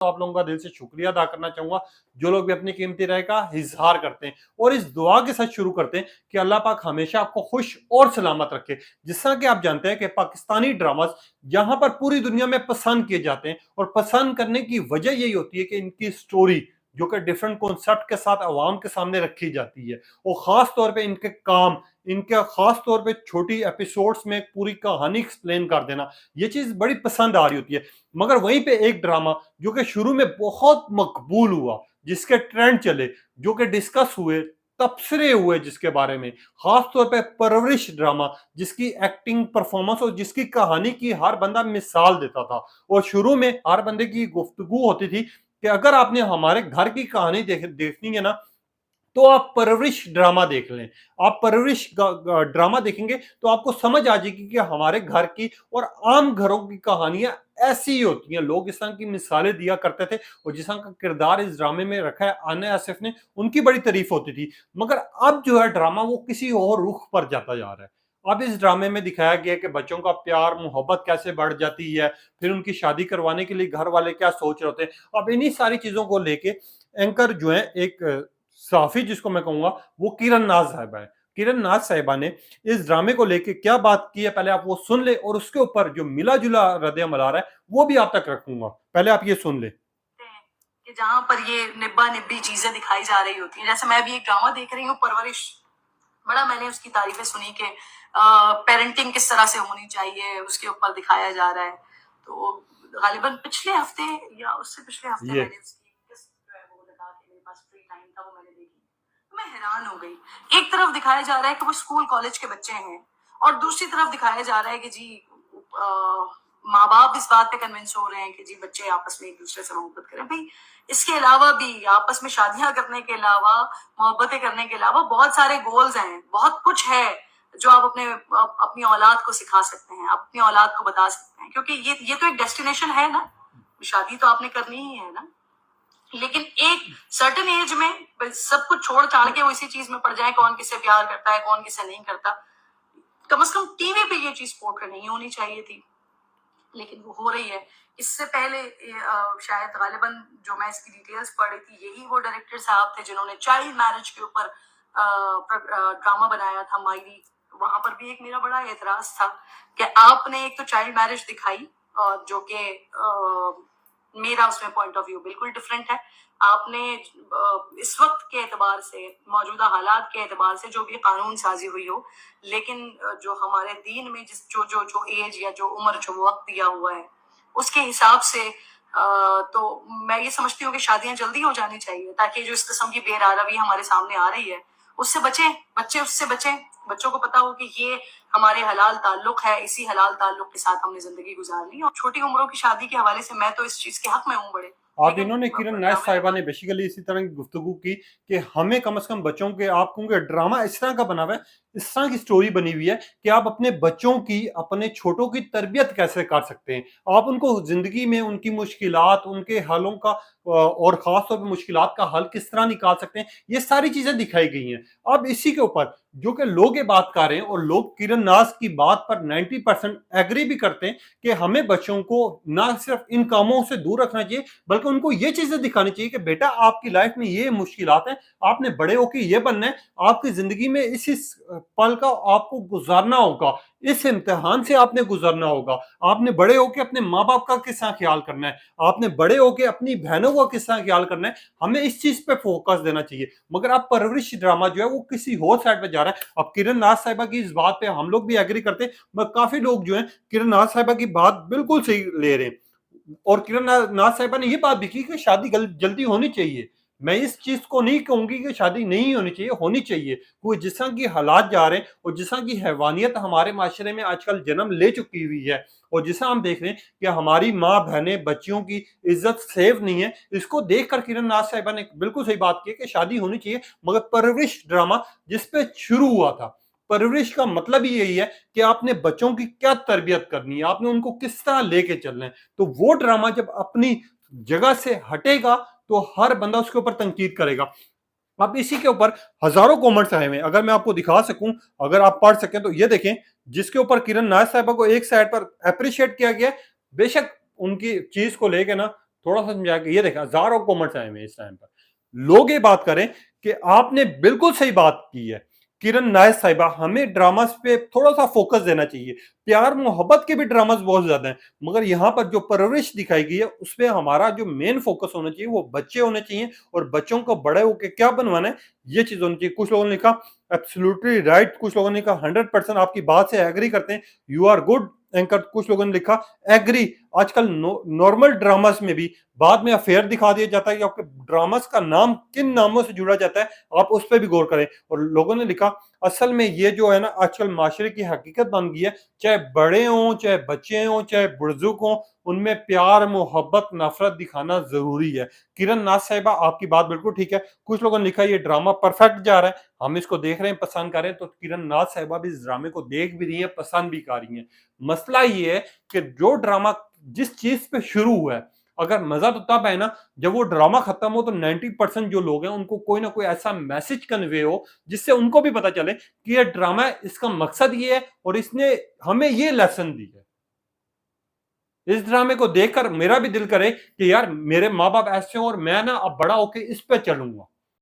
तो आप लोगों का दिल से शुक्रिया अदा करना चाहूंगा, जो लोग भी अपनी कीमती राय का इजहार करते हैं और इस दुआ के साथ शुरू करते हैं कि अल्लाह पाक हमेशा आपको खुश और सलामत रखे। जिस तरह कि आप जानते हैं कि पाकिस्तानी ड्रामास यहाँ पर पूरी दुनिया में पसंद किए जाते हैं और पसंद करने की वजह यही होती है कि इनकी स्टोरी जो कि डिफरेंट कॉन्सेप्ट के साथ अवाम के सामने रखी जाती है और खास तौर पे इनके काम, इनके खास तौर पे छोटी एपिसोड्स में पूरी कहानी एक्सप्लेन कर देना, ये चीज बड़ी पसंद आ रही होती है। मगर वहीं पे एक ड्रामा जो कि शुरू में बहुत मकबूल हुआ, जिसके ट्रेंड चले, जो कि डिस्कस हुए, तबसरे हुए, जिसके बारे में खास तौर पे परवरिश ड्रामा, जिसकी एक्टिंग परफॉर्मेंस और जिसकी कहानी की हर बंदा मिसाल देता था और शुरू में हर बंदे की गुफ्तगू होती थी कि अगर आपने हमारे घर की कहानी देखनी है ना, तो आप परवरिश ड्रामा देख लें। आप परवरिश ड्रामा देखेंगे तो आपको समझ आ जाएगी कि हमारे घर की और आम घरों की कहानियां ऐसी ही होती हैं। लोग इस तरह की मिसालें दिया करते थे और जिस तरह का किरदार इस ड्रामे में रखा है आने आसिफ ने, उनकी बड़ी तारीफ होती थी। मगर अब जो है ड्रामा वो किसी और रुख पर जाता जा रहा है। अब इस ड्रामे में दिखाया गया है कि बच्चों का प्यार मोहब्बत कैसे बढ़ जाती है, फिर उनकी शादी करवाने के लिए घर वाले क्या सोच रहे होते हैं। अब इन्हीं सारी चीजों को लेके एंकर जो है एक साफी जिसको मैं कहूंगा वो किरण नाज साहिबा है। किरण नाज साहिबा ने इस ड्रामे को लेके क्या बात की है पहले आप वो सुन ले और उसके ऊपर जो मिला जुला रद्द अमल आ रहा है वो भी आप तक रखूंगा। पहले आप ये सुन ले कि जहां पर ये निब्बा निब्बी चीजें दिखाई जा रही होती हैं। जैसे मैं भी एक ड्रामा देख रही हूँ परवरिश, बड़ा मैंने उसकी तारीफें सुनी कि पेरेंटिंग किस तरह से होनी चाहिए उसके ऊपर दिखाया जा रहा है। तो गालिबन पिछले हफ्ते या उससे पिछले हफ्ते ये मैंने उसकी किस्त जो है वो लगा के मेरे पास फ्री टाइम था वो मैंने देखी। तो मैं हैरान हो गई। एक तरफ दिखाया जा रहा है कि वो स्कूल कॉलेज के बच्चे हैं और दूसरी तरफ दिखाया जा रहा है कि जी माँ बाप इस बात पे कन्विंस हो रहे हैं कि जी बच्चे आपस में एक दूसरे से मोहब्बत करें। भाई इसके अलावा भी आपस में शादियां करने के अलावा, मोहब्बतें करने के अलावा बहुत सारे गोल्स हैं, बहुत कुछ है जो आप अपनी औलाद को सिखा सकते हैं, अपनी औलाद को बता सकते हैं, क्योंकि ये तो एक डेस्टिनेशन है ना। शादी तो आपने करनी ही है ना, लेकिन एक सर्टेन एज में सब कुछ छोड़ छाड़ के वो इसी चीज में पड़ जाए, कौन किससे प्यार करता है कौन किससे नहीं करता। कम से कम टीवी पे ये चीज पोर्ट्रे नहीं होनी चाहिए थी, लेकिन वो हो रही है। इससे पहले शायद गालिबन जो मैं इसकी डिटेल्स पढ़ रही थी, यही वो डायरेक्टर साहब थे जिन्होंने चाइल्ड मैरिज के ऊपर ड्रामा बनाया था मायरी। वहां पर भी एक मेरा बड़ा एतराज था कि आपने एक तो चाइल्ड मैरिज दिखाई जो कि मेरा उसमें पॉइंट ऑफ व्यू बिल्कुल डिफरेंट है। आपने इस वक्त के एतबार से, मौजूदा हालात के एतबार से जो भी कानून साजी हुई हो, लेकिन जो हमारे दीन में जिस जो जो जो एज या जो उम्र जो वक्त दिया हुआ है उसके हिसाब से तो मैं ये समझती हूँ कि शादियां जल्दी हो जानी चाहिए ताकि जो इस किस्म की बेरारवी हमारे सामने आ रही है उससे बचें, बच्चे उससे बचें। बच्चों को पता हो कि ये हमारे हलाल ताल्लुक है, इसी हलाल ताल्लुक के साथ हमने जिंदगी गुजारनी। और छोटी उम्रों की शादी के हवाले से मैं तो इस चीज के हक में हूँ बड़े। अब इन्होंने किरण नायक साहिबा ने बेसिकली इसी तरह की गुफ्तगू की कि हमें कम से कम बच्चों के, आप कहोगे ड्रामा इस तरह का बना हुआ है, इस तरह की स्टोरी बनी हुई है कि आप अपने बच्चों की, अपने छोटों की तरबियत कैसे कर सकते हैं। आप उनको जिंदगी में उनकी मुश्किलात, उनके हालों का और खास तौर पर मुश्किलात का हल किस तरह निकाल सकते हैं, ये सारी चीजें दिखाई गई हैं। अब इसी के ऊपर जो कि लोग ये बात कर रहे हैं और लोग किरण नाज की बात पर 90% एग्री भी करते हैं कि हमें बच्चों को ना सिर्फ इन कामों से दूर रखना चाहिए बल्कि उनको ये चीजें दिखानी चाहिए कि बेटा आपकी लाइफ में ये मुश्किलात हैं, आपने बड़े होकर ये बनना है, आपकी जिंदगी में इस पल का आपको गुजारना होगा, इस इम्तिहान से आपने गुजरना होगा, आपने बड़े होकर अपने माँ बाप का किस तरह ख्याल करना है, आपने बड़े होकर अपनी बहनों का किस तरह ख्याल करना है, हमें इस चीज पे फोकस देना चाहिए। मगर अब परवरिश ड्रामा जो है वो किसी और साइड पे जा रहा है। अब किरण नाज साहिबा की इस बात पे हम लोग भी एग्री करते हैं, मगर काफी लोग जो है किरण नाज साहिबा की बात बिल्कुल सही ले रहे हैं और किरण नाज साहिबा ने ये बात भी की कि शादी जल्दी होनी चाहिए। मैं इस चीज को नहीं कहूंगी कि शादी नहीं होनी चाहिए, होनी चाहिए। कोई जिस तरह की हालात जा रहे हैं और जिस तरह की हैवानियत हमारे माशरे में आजकल जन्म ले चुकी हुई है और जिस हम देख रहे हैं कि हमारी माँ बहनें बच्चियों की इज्जत सेव नहीं है, इसको देखकर किरण नाज साहिबा ने बिल्कुल सही बात की कि शादी होनी चाहिए। मगर परवरिश ड्रामा जिसपे शुरू हुआ था, परवरिश का मतलब ही यही है कि आपने बच्चों की क्या तरबियत करनी है, आपने उनको किस तरह लेके चलना है। तो वो ड्रामा जब अपनी जगह से हटेगा तो हर बंदा उसके ऊपर तनकीद करेगा। अब इसी के ऊपर हजारों कमेंट्स आए हुए, अगर मैं आपको दिखा सकूं, अगर आप पढ़ सकें तो ये देखें, जिसके ऊपर किरण नाज साहिबा को एक साइड पर अप्रिशिएट किया गया। बेशक उनकी चीज को लेके ना थोड़ा सा समझा के, ये देखा हजारों कमेंट्स आए हुए हैं इस टाइम पर। लोग ये बात करें कि आपने बिल्कुल सही बात की है किरण नायक साहिबा, हमें ड्रामास पे थोड़ा सा फोकस देना चाहिए। प्यार मोहब्बत के भी ड्रामास बहुत ज्यादा हैं, मगर यहाँ पर जो परवरिश दिखाई गई है उसपे हमारा जो मेन फोकस होना चाहिए वो बच्चे होने चाहिए, और बच्चों को बड़े होकर क्या बनवाना है ये चीज होनी चाहिए। कुछ लोगों ने लिखा एब्सोल्युटली राइट, कुछ लोगों ने कहा 100% आपकी बात से एग्री करते हैं, यू आर गुड एंकर। कुछ लोगों ने लिखा एग्री, आजकल नॉर्मल ड्रामास में भी बाद में अफेयर दिखा दिया जाता है कि आपके ड्रामास का नाम किन नामों से जुड़ा जाता है, आप उस पर भी गौर करें। और लोगों ने लिखा असल में ये जो है ना आजकल माशरे की हकीकत बन गई है, चाहे बड़े हों चाहे बच्चे हों चाहे बुजुर्ग हों, उनमें प्यार मोहब्बत नफरत दिखाना जरूरी है। किरण नाथ साहिबा आपकी बात बिल्कुल ठीक है। कुछ लोगों ने लिखा ये ड्रामा परफेक्ट जा रहा है, हम इसको देख रहे हैं पसंद कर रहे हैं, तो किरण नाथ साहिबा भी इस ड्रामे को देख भी रही है पसंद भी कर रही है। मसला ये है कि जो ड्रामा जिस चीज पे शुरू हुआ है, अगर मजा तो तब है ना जब वो ड्रामा खत्म हो तो 90% जो लोग हैं उनको कोई ना कोई ऐसा मैसेज कन्वे हो जिससे उनको भी पता चले कि ये ड्रामा है, इसका मकसद ये है और इसने हमें ये लेसन दी है। इस ड्रामे को देखकर मेरा भी दिल करे कि यार मेरे माँ बाप ऐसे हो और मैं ना अब बड़ा होके इस पे चलूंगा।